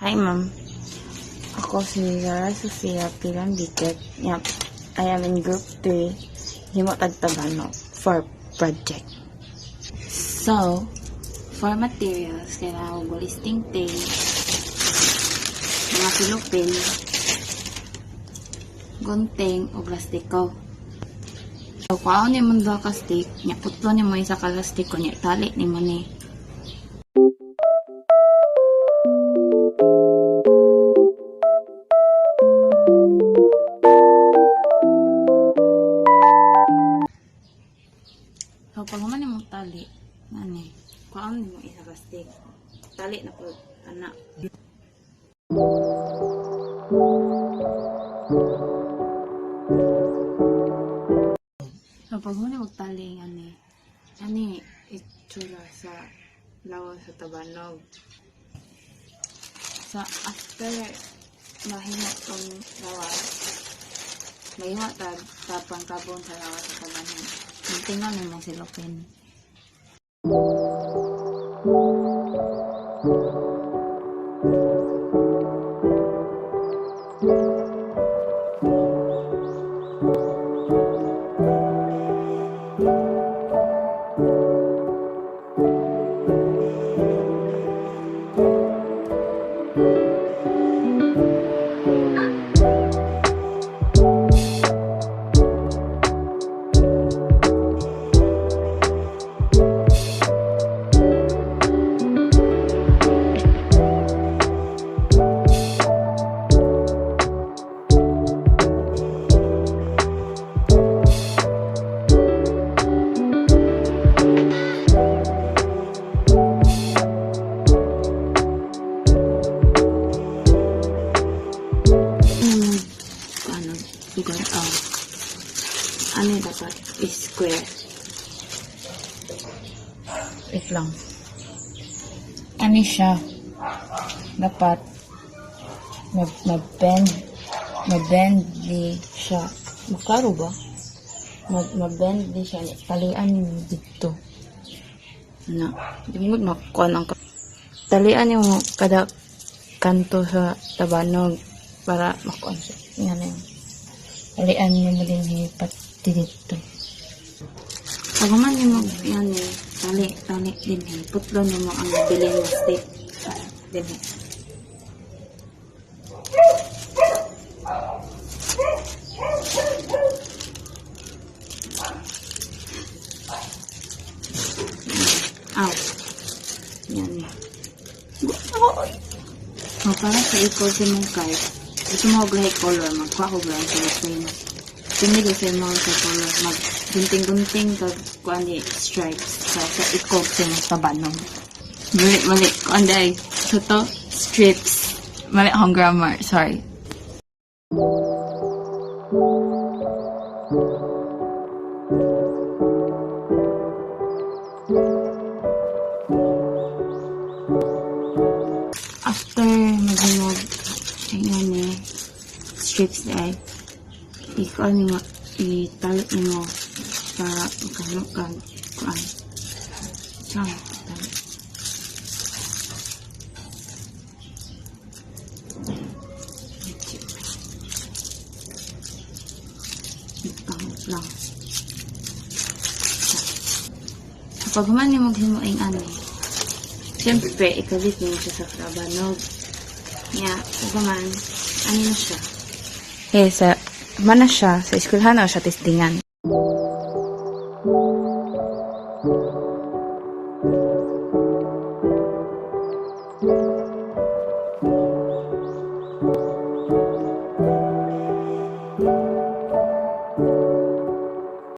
Hi, ma'am. Ako si Yara Sofia Pilang Biket. Yep. I am in group 3. Himo tagtabano for project. So, for materials, kailangan ko listing tape, mga silupin, gunting, o plastiko. So, kung ni mo ba ka stick, niya putlo ni mo isa ka plastiko, niya tali ni mo ni. So, pag naman ni mo tali, kung ni mo isa ka stick, tali na po, anak. So, pag muna magtali, itsura sa lawas sa tabanog. So, after mahimot tong lawas, mahimot tapang kabon sa lawas sa tabanog. Tingnan mo mong silupin. Sugar dapat square. Wait lang. Siya dapat mag-bend di siya. Magkaro ba? Mag-bend di siya. Talian mo dito. Di mo makuha ng talian mo kada kanto sa tabanog para makuha siya. Yan na yun. Talian mo din hipat dito. Pag man mo tali din putlo mo ang bilin na stick. Din. Yan eh. Para sa equal sa mong card, ito mo gray color, magkuha ko gray sa same. Pumili sa mo sa color, mag-gunting-gunting kag kuan di stripes sa equal sa mong tabanong. Mali, kuan di so to strips. Mali akong grammar, sorry. After maghinog strips ay italit mo para magkano kang kuan siyang talit lang kapag man yung maghimuing siyempre, ikalit mo siya sa tabanog. Ito man, na siya? Mana siya? Sa eskwelahan o siya testingan?